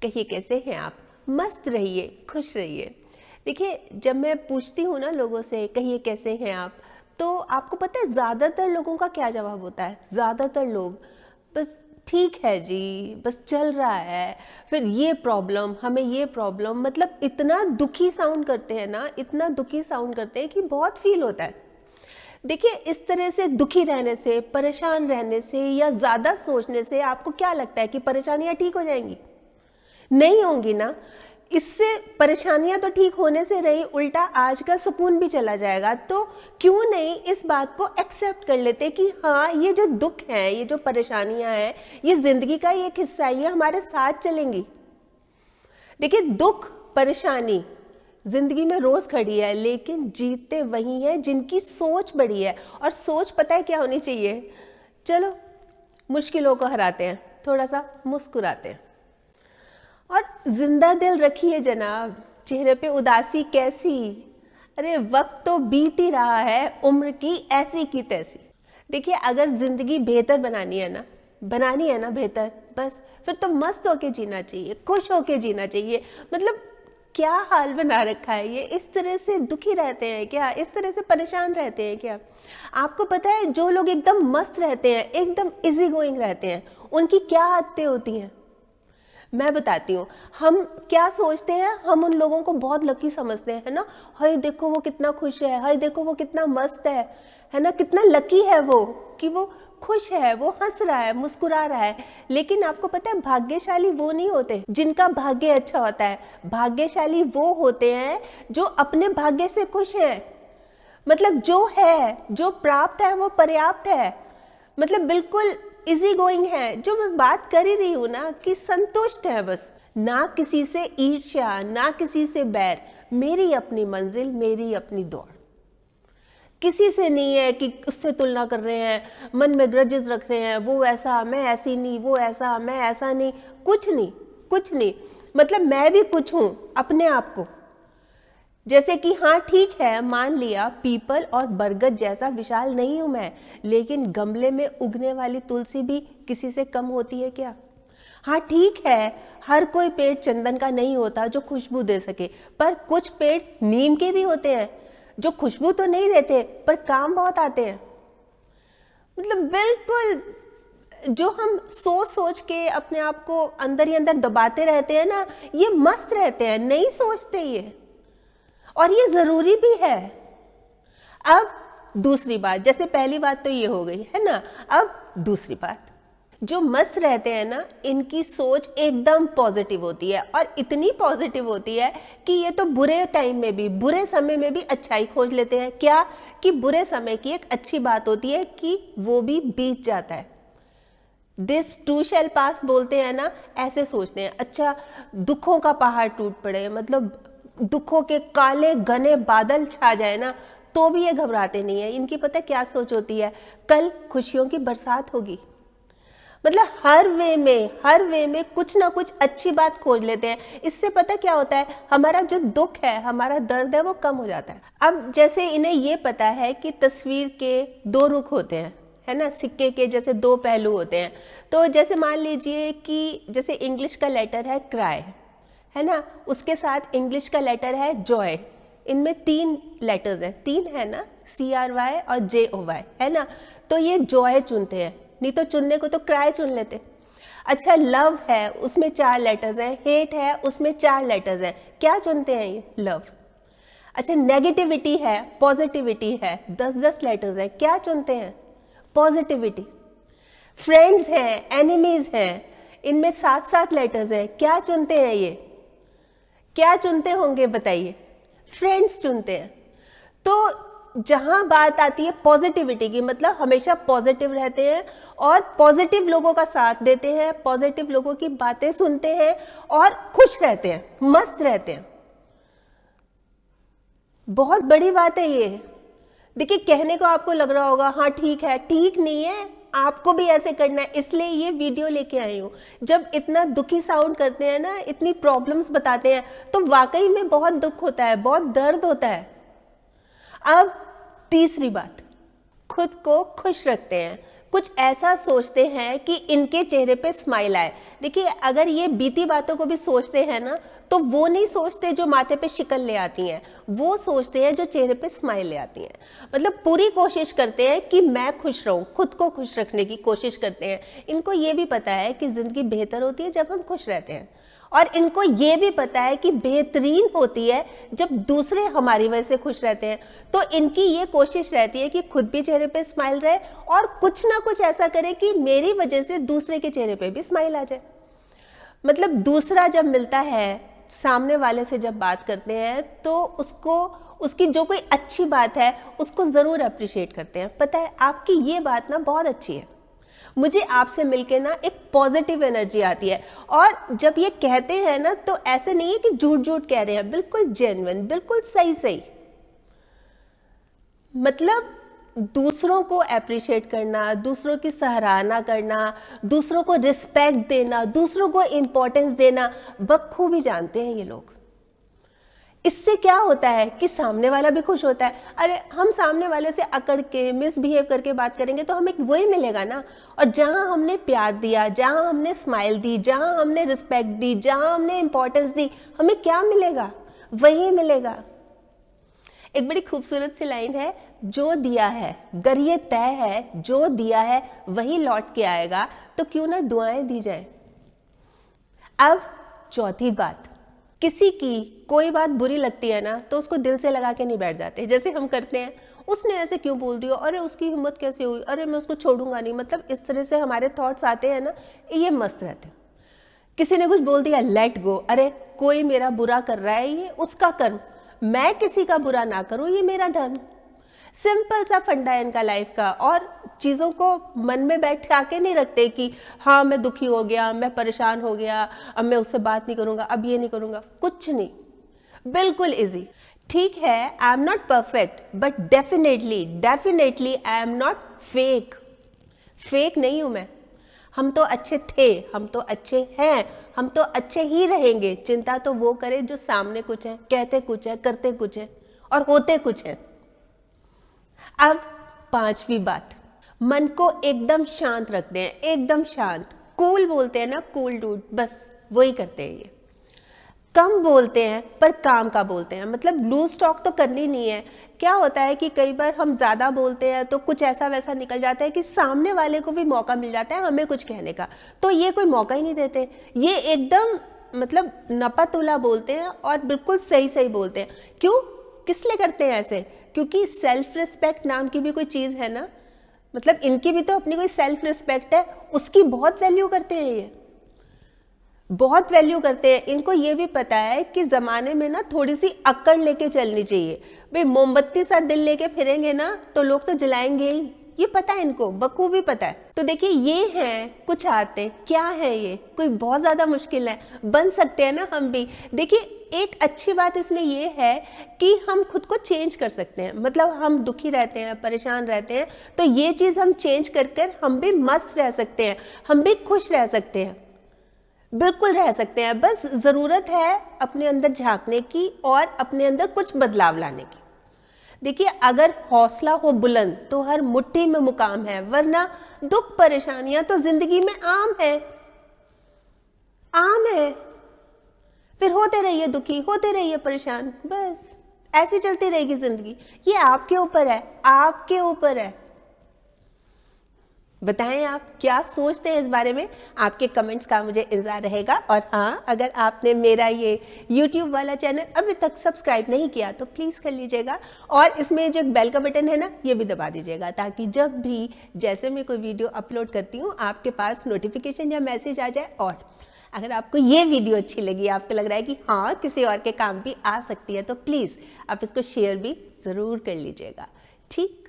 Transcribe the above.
कहिए कैसे हैं आप। मस्त रहिए, खुश रहिए। देखिए, जब मैं पूछती हूँ ना लोगों से कहिए कैसे हैं आप, तो आपको पता है ज़्यादातर लोगों का क्या जवाब होता है। ज़्यादातर लोग बस ठीक है जी, बस चल रहा है। फिर ये प्रॉब्लम, हमें ये प्रॉब्लम, मतलब इतना दुखी साउंड करते हैं ना, इतना दुखी साउंड करते हैं कि बहुत फील होता है। देखिए, इस तरह से दुखी रहने से, परेशान रहने से या ज़्यादा सोचने से आपको क्या लगता है कि परेशानियां ठीक हो जाएंगी? नहीं होंगी ना। इससे परेशानियां तो ठीक होने से रही, उल्टा आज का सुकून भी चला जाएगा। तो क्यों नहीं इस बात को एक्सेप्ट कर लेते कि हाँ, ये जो दुख है, ये जो परेशानियां हैं, ये जिंदगी का एक हिस्सा है, ये हमारे साथ चलेंगी। देखिए, दुख परेशानी जिंदगी में रोज खड़ी है, लेकिन जीतते वही हैं जिनकी सोच बड़ी है। और सोच पता है क्या होनी चाहिए? चलो, मुश्किलों को हराते हैं, थोड़ा सा मुस्कुराते हैं और जिंदा दिल रखिए जनाब। चेहरे पे उदासी कैसी? अरे वक्त तो बीत ही रहा है, उम्र की ऐसी की तैसी। देखिए, अगर जिंदगी बेहतर बनानी है ना बेहतर, बस फिर तो मस्त होके जीना चाहिए, खुश होके जीना चाहिए। मतलब क्या हाल बना रखा है ये? इस तरह से दुखी रहते हैं क्या? इस तरह से परेशान रहते हैं क्या? आपको पता है, जो लोग एकदम मस्त रहते हैं, एकदम इजी गोइंग रहते हैं, उनकी क्या आदतें होती हैं मैं बताती हूँ। हम क्या सोचते हैं, हम उन लोगों को बहुत लकी समझते हैं, है ना। हाय देखो वो कितना खुश है, हाय देखो वो कितना मस्त है ना, कितना लकी है वो कि वो खुश है, वो हंस रहा है, मुस्कुरा रहा है। लेकिन आपको पता है, भाग्यशाली वो नहीं होते जिनका भाग्य अच्छा होता है। भाग्यशाली वो होते हैं जो अपने भाग्य से खुश हैं। मतलब जो है, जो प्राप्त है, वो पर्याप्त है। मतलब बिल्कुल इजी गोइंग है। जो मैं बात कर ही रही हूँ ना, कि संतुष्ट है बस। ना किसी से ईर्ष्या, ना किसी से बैर। मेरी अपनी मंजिल, मेरी अपनी दौड़। किसी से नहीं है कि उससे तुलना कर रहे हैं, मन में ग्रजेस रख रहे हैं, वो ऐसा मैं ऐसी नहीं, वो ऐसा मैं ऐसा नहीं। कुछ नहीं, कुछ नहीं। मतलब मैं भी कुछ हूं अपने आप को। जैसे कि हाँ ठीक है, मान लिया पीपल और बरगद जैसा विशाल नहीं हूं मैं, लेकिन गमले में उगने वाली तुलसी भी किसी से कम होती है क्या? हाँ ठीक है, हर कोई पेड़ चंदन का नहीं होता जो खुशबू दे सके, पर कुछ पेड़ नीम के भी होते हैं जो खुशबू तो नहीं देते पर काम बहुत आते हैं। मतलब बिल्कुल जो हम सोच सोच के अपने आप को अंदर ही अंदर दबाते रहते हैं ना, ये मस्त रहते हैं, नहीं सोचते ये। और ये जरूरी भी है। अब दूसरी बात, जैसे पहली बात तो ये हो गई है ना, अब दूसरी बात, जो मस्त रहते हैं ना, इनकी सोच एकदम पॉजिटिव होती है। और इतनी पॉजिटिव होती है कि ये तो बुरे टाइम में भी, बुरे समय में भी अच्छाई खोज लेते हैं। क्या कि बुरे समय की एक अच्छी बात होती है कि वो भी बीत जाता है। दिस टू शैल पास बोलते हैं ना, ऐसे सोचते हैं। अच्छा, दुखों का पहाड़ टूट पड़े, मतलब दुखों के काले घने बादल छा जाए ना, तो भी ये घबराते नहीं है। इनकी पता क्या सोच होती है? कल खुशियों की बरसात होगी। मतलब हर वे में कुछ ना कुछ अच्छी बात खोज लेते हैं। इससे पता क्या होता है, हमारा जो दुख है, हमारा दर्द है, वो कम हो जाता है। अब जैसे इन्हें ये पता है कि तस्वीर के दो रुख होते हैं, है ना, सिक्के के जैसे दो पहलू होते हैं। तो जैसे मान लीजिए कि जैसे इंग्लिश का लेटर है क्राई, है ना, उसके साथ इंग्लिश का लेटर है जॉय। इनमें 3 लेटर्स हैं, 3 है ना, CRY और JOY, है ना। तो ये जॉय चुनते हैं, नहीं तो चुनने को तो क्राई चुन लेते। अच्छा, लव है, उसमें 4 लेटर्स हैं। हेट है, उसमें 4 लेटर्स हैं। क्या चुनते हैं ये? लव। अच्छा, नेगेटिविटी है, पॉजिटिविटी है, 10-10 लेटर्स हैं। क्या चुनते हैं? पॉजिटिविटी। फ्रेंड्स हैं, एनिमीज हैं, इनमें 7-7 लेटर्स हैं। क्या चुनते हैं ये? क्या चुनते होंगे बताइए? फ्रेंड्स चुनते हैं। तो जहां बात आती है पॉजिटिविटी की, मतलब हमेशा पॉजिटिव रहते हैं और पॉजिटिव लोगों का साथ देते हैं, पॉजिटिव लोगों की बातें सुनते हैं और खुश रहते हैं, मस्त रहते हैं। बहुत बड़ी बात है ये। देखिए, कहने को आपको लग रहा होगा हाँ ठीक है, ठीक नहीं है, आपको भी ऐसे करना है, इसलिए ये वीडियो लेके आई हूं। जब इतना दुखी साउंड करते हैं ना, इतनी प्रॉब्लम्स बताते हैं, तो वाकई में बहुत दुख होता है, बहुत दर्द होता है। अब तीसरी बात, खुद को खुश रखते हैं। कुछ ऐसा सोचते हैं कि इनके चेहरे पे स्माइल आए। देखिए, अगर ये बीती बातों को भी सोचते हैं ना, तो वो नहीं सोचते जो माथे पे शिकन ले आती हैं, वो सोचते हैं जो चेहरे पे स्माइल ले आती हैं। मतलब पूरी कोशिश करते हैं कि मैं खुश रहूं, खुद को खुश रखने की कोशिश करते हैं। इनको ये भी पता है कि जिंदगी बेहतर होती है जब हम खुश रहते हैं, और इनको ये भी पता है कि बेहतरीन होती है जब दूसरे हमारी वजह से खुश रहते हैं। तो इनकी ये कोशिश रहती है कि खुद भी चेहरे पे स्माइल रहे और कुछ ना कुछ ऐसा करे कि मेरी वजह से दूसरे के चेहरे पे भी स्माइल आ जाए। मतलब दूसरा जब मिलता है, सामने वाले से जब बात करते हैं, तो उसको उसकी जो कोई अच्छी बात है उसको ज़रूर अप्रिशिएट करते हैं। पता है, आपकी ये बात ना बहुत अच्छी है, मुझे आपसे मिलके ना एक पॉजिटिव एनर्जी आती है। और जब ये कहते हैं ना, तो ऐसे नहीं है कि झूठ झूठ कह रहे हैं, बिल्कुल जेन्युइन, बिल्कुल सही सही। मतलब दूसरों को अप्रिशिएट करना, दूसरों की सराहना करना, दूसरों को रिस्पेक्ट देना, दूसरों को इंपॉर्टेंस देना बखूबी जानते हैं ये लोग। इससे क्या होता है कि सामने वाला भी खुश होता है। अरे, हम सामने वाले से अकड़ के मिसबिहेव करके बात करेंगे तो हमें वही मिलेगा ना। और जहां हमने प्यार दिया, जहां हमने स्माइल दी, जहां हमने रिस्पेक्ट दी, जहां हमने इंपॉर्टेंस दी, हमें क्या मिलेगा? वही मिलेगा। एक बड़ी खूबसूरत सी लाइन है, जो दिया है, अगर ये तय है, जो दिया है वही लौट के आएगा, तो क्यों ना दुआएं दी जाए। अब चौथी बात, किसी की कोई बात बुरी लगती है ना, तो उसको दिल से लगा के नहीं बैठ जाते, जैसे हम करते हैं। उसने ऐसे क्यों बोल दिया, अरे उसकी हिम्मत कैसे हुई, अरे मैं उसको छोड़ूंगा नहीं। मतलब इस तरह से हमारे थॉट्स आते हैं ना, ये मस्त रहते हैं। किसी ने कुछ बोल दिया, लेट गो, अरे कोई मेरा बुरा कर रहा है, ये उसका कर्म, मैं किसी का बुरा ना करूं, ये मेरा धर्म। सिंपल सा फंडा है इनका लाइफ का। और चीज़ों को मन में बैठ के नहीं रखते कि हाँ मैं दुखी हो गया, मैं परेशान हो गया, अब मैं उससे बात नहीं करूंगा, अब ये नहीं करूंगा, कुछ नहीं, बिल्कुल इजी। ठीक है, I am not perfect, but definitely I am not fake. Fake नहीं हूं मैं। हम तो अच्छे थे, हम तो अच्छे हैं, हम तो अच्छे ही रहेंगे। चिंता तो वो करे जो सामने कुछ है, कहते कुछ है, करते कुछ है और होते कुछ है। अब पांचवी बात, मन को एकदम शांत रखते हैं, एकदम शांत। कूल बोलते हैं ना, कूल डूड, बस वही करते हैं ये। कम बोलते हैं पर काम का बोलते हैं। मतलब लूज टॉक तो करनी नहीं है। क्या होता है कि कई बार हम ज्यादा बोलते हैं तो कुछ ऐसा वैसा निकल जाता है कि सामने वाले को भी मौका मिल जाता है हमें कुछ कहने का, तो ये कोई मौका ही नहीं देते। ये एकदम मतलब नपा-तुला बोलते हैं और बिल्कुल सही सही बोलते हैं। क्यों, किस लिए करते हैं ऐसे? क्योंकि सेल्फ रिस्पेक्ट नाम की भी कोई चीज है ना, मतलब इनकी भी तो अपनी कोई सेल्फ रिस्पेक्ट है, उसकी बहुत वैल्यू करते हैं, ये बहुत वैल्यू करते हैं। इनको ये भी पता है कि जमाने में ना थोड़ी सी अक्कड़ लेके चलनी चाहिए। भाई मोमबत्ती सा दिल लेके फिरेंगे ना तो लोग तो जलाएंगे ही, ये पता है इनको, बखूबी पता है। तो देखिए, ये हैं कुछ आते, क्या है ये, कोई बहुत ज्यादा मुश्किल है, बन सकते हैं ना हम भी। देखिए, एक अच्छी बात इसमें ये है कि हम खुद को चेंज कर सकते हैं। मतलब हम दुखी रहते हैं, परेशान रहते हैं, तो ये चीज हम चेंज कर कर हम भी मस्त रह सकते हैं, हम भी खुश रह सकते हैं, बिल्कुल रह सकते हैं। बस जरूरत है अपने अंदर झांकने की और अपने अंदर कुछ बदलाव लाने की। देखिए, अगर हौसला हो बुलंद तो हर मुट्ठी में मुकाम है, वरना दुख परेशानियां तो जिंदगी में आम है, आम है। फिर होते रहिए दुखी, होते रहिए परेशान, बस ऐसे चलती रहेगी जिंदगी। ये आपके ऊपर है, आपके ऊपर है। बताएं आप क्या सोचते हैं इस बारे में, आपके कमेंट्स का मुझे इंतजार रहेगा। और हाँ, अगर आपने मेरा ये YouTube वाला चैनल अभी तक सब्सक्राइब नहीं किया तो प्लीज़ कर लीजिएगा, और इसमें जो एक बेल का बटन है ना, ये भी दबा दीजिएगा, ताकि जब भी जैसे मैं कोई वीडियो अपलोड करती हूँ आपके पास नोटिफिकेशन या मैसेज आ जाए। और अगर आपको ये वीडियो अच्छी लगी, आपको लग रहा है कि हाँ किसी और के काम भी आ सकती है, तो प्लीज़ आप इसको शेयर भी ज़रूर कर लीजिएगा। ठीक।